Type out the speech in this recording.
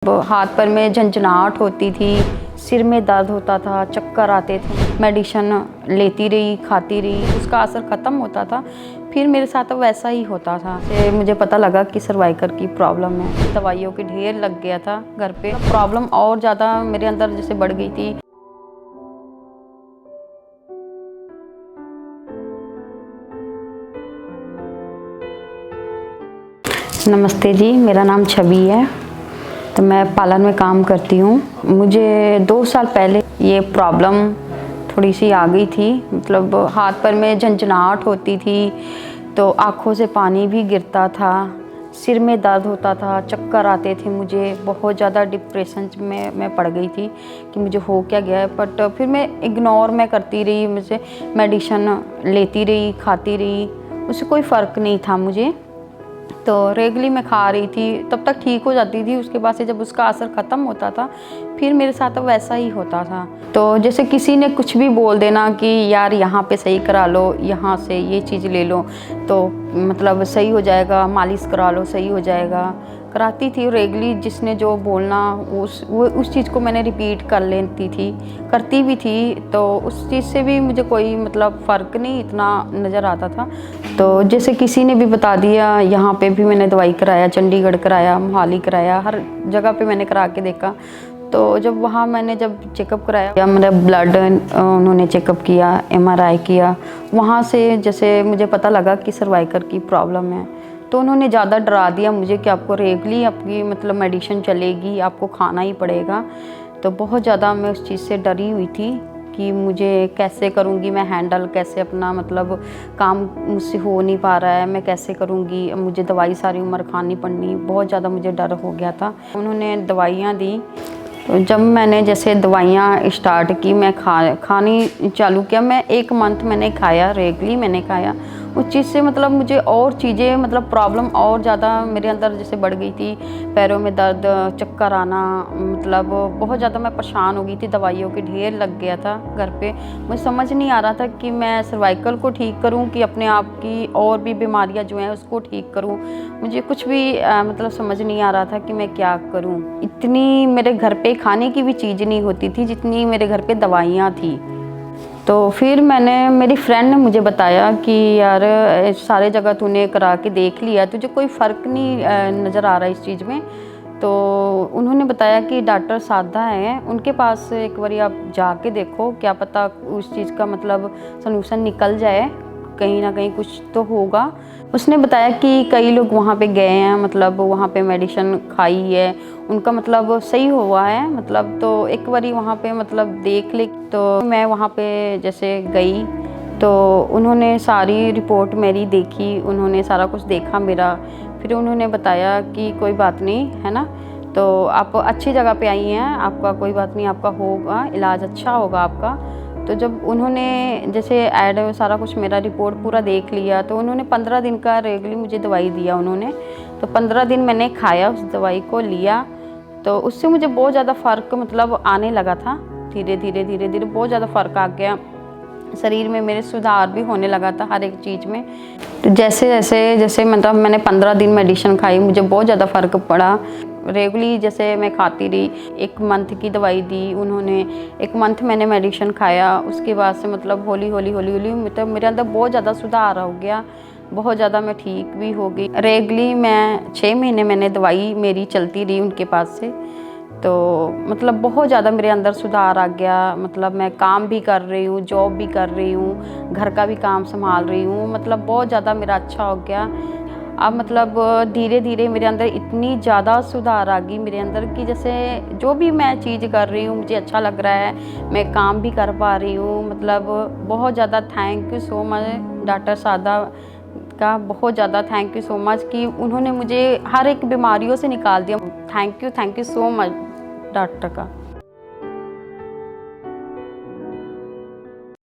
हाथ पर में झंझनाहट होती थी, सिर में दर्द होता था, चक्कर आते थे। मेडिसिन लेती रही, खाती रही, उसका असर ख़त्म होता था। फिर मेरे साथ वैसा ही होता था। फिर मुझे पता लगा कि सर्वाइकल की प्रॉब्लम है। दवाइयों के ढेर लग गया था घर पे। प्रॉब्लम और ज़्यादा मेरे अंदर जैसे बढ़ गई थी। नमस्ते जी, मेरा नाम छवि है। तो मैं पार्लर में काम करती हूँ। मुझे 2 साल पहले ये प्रॉब्लम थोड़ी सी आ गई थी। मतलब हाथ पर में झंझनाहट होती थी, तो आँखों से पानी भी गिरता था, सिर में दर्द होता था, चक्कर आते थे। मुझे बहुत ज़्यादा डिप्रेशन में मैं पड़ गई थी कि मुझे हो क्या गया है। बट फिर मैं करती रही, मुझे मेडिसिन लेती रही, खाती रही, उससे कोई फ़र्क नहीं था मुझे। तो रेगुलरली मैं खा रही थी, तब तक ठीक हो जाती थी। उसके बाद से जब उसका असर ख़त्म होता था, फिर मेरे साथ वैसा ही होता था। तो जैसे किसी ने कुछ भी बोल देना कि यार यहाँ पे सही करा लो, यहाँ से ये चीज़ ले लो तो मतलब सही हो जाएगा, मालिश करा लो सही हो जाएगा। कराती थी रेगुलरली, जिसने जो बोलना उस चीज़ को मैंने रिपीट कर लेती थी, करती भी थी। तो उस चीज़ से भी मुझे कोई मतलब फ़र्क नहीं इतना नज़र आता था। तो जैसे किसी ने भी बता दिया, यहाँ पे भी मैंने दवाई कराया, चंडीगढ़ कराया, मोहाली कराया, हर जगह पे मैंने करा के देखा। तो जब वहाँ मैंने जब चेकअप कराया, मेरा ब्लड उन्होंने चेकअप किया, MRI किया, वहाँ से जैसे मुझे पता लगा कि सर्वाइकल की प्रॉब्लम है। तो उन्होंने ज़्यादा डरा दिया मुझे कि आपको रेगुलरली आपकी मतलब मेडिसिन चलेगी, आपको खाना ही पड़ेगा। तो बहुत ज़्यादा मैं उस चीज़ से डरी हुई थी कि मुझे कैसे करूँगी मैं हैंडल, कैसे अपना मतलब काम मुझसे हो नहीं पा रहा है, मैं कैसे करूँगी। मुझे दवाई सारी उम्र खानी पड़नी, बहुत ज़्यादा मुझे डर हो गया था। उन्होंने दवाइयाँ दी। तो जब मैंने जैसे दवाइयाँ स्टार्ट की, मैं खानी चालू किया, मैं 1 मंथ मैंने खाया, रेगुलरली मैंने खाया। उस चीज़ से मतलब मुझे और चीज़ें मतलब प्रॉब्लम और ज़्यादा मेरे अंदर जैसे बढ़ गई थी। पैरों में दर्द, चक्कर आना, मतलब बहुत ज़्यादा मैं परेशान हो गई थी। दवाइयों के ढेर लग गया था घर पे। मुझे समझ नहीं आ रहा था कि मैं सर्वाइकल को ठीक करूं कि अपने आप की और भी बीमारियां जो हैं उसको ठीक करूं। मुझे कुछ भी मतलब समझ नहीं आ रहा था कि मैं क्या करूं। इतनी मेरे घर पे खाने की भी चीज़ नहीं होती थी जितनी मेरे घर पे दवाइयाँ थी। तो फिर मेरी फ्रेंड ने मुझे बताया कि यार सारे जगह तूने करा के देख लिया, तुझे कोई फ़र्क नहीं नज़र आ रहा इस चीज़ में। तो उन्होंने बताया कि डॉक्टर साधा हैं, उनके पास एक बारी आप जाके देखो, क्या पता उस चीज़ का मतलब सलूशन निकल जाए, कहीं ना कहीं कुछ तो होगा। उसने बताया कि कई लोग वहाँ पे गए हैं, मतलब वहाँ पे मेडिसिन खाई है, उनका मतलब सही हुआ है मतलब। तो एक बारी वहाँ पे मतलब देख ले। तो मैं वहाँ पे जैसे गई, तो उन्होंने सारी रिपोर्ट मेरी देखी, उन्होंने सारा कुछ देखा मेरा। फिर उन्होंने बताया कि कोई बात नहीं है ना, तो आप अच्छी जगह पे आई हैं, आपका कोई बात नहीं, आपका होगा इलाज, अच्छा होगा आपका। तो जब उन्होंने जैसे ऐड सारा कुछ मेरा रिपोर्ट पूरा देख लिया, तो उन्होंने 15 दिन का रेगुलरली मुझे दवाई दिया उन्होंने। तो 15 दिन मैंने खाया, उस दवाई को लिया। तो उससे मुझे बहुत ज़्यादा फ़र्क मतलब आने लगा था। धीरे धीरे बहुत ज़्यादा फ़र्क आ गया, शरीर में मेरे सुधार भी होने लगा था हर एक चीज़ में। तो जैसे मतलब मैंने 15 दिन मेडिसिन खाई, मुझे बहुत ज़्यादा फ़र्क पड़ा। रेगुलरली जैसे मैं खाती रही, 1 मंथ की दवाई दी उन्होंने, 1 मंथ मैंने मेडिसिन खाया। उसके बाद से मतलब हौली मतलब मेरे अंदर बहुत ज़्यादा सुधार हो गया, बहुत ज़्यादा मैं ठीक भी हो गई। रेगुलरली मैं 6 महीने मैंने दवाई मेरी चलती रही उनके पास से। तो मतलब बहुत ज़्यादा मेरे अंदर सुधार आ गया। मतलब मैं काम भी कर रही हूँ, जॉब भी कर रही हूँ, घर का भी काम संभाल रही हूँ, मतलब बहुत ज़्यादा मेरा अच्छा हो गया। अब मतलब धीरे धीरे मेरे अंदर इतनी ज़्यादा सुधार आ गई मेरे अंदर कि जैसे जो भी मैं चीज़ कर रही हूँ मुझे अच्छा लग रहा है, मैं काम भी कर पा रही हूँ। मतलब बहुत ज़्यादा thank you so much doctor साधा का, बहुत ज़्यादा थैंक यू सो मच कि उन्होंने मुझे हर एक बीमारियों से निकाल दिया। Thank you so much doctor का।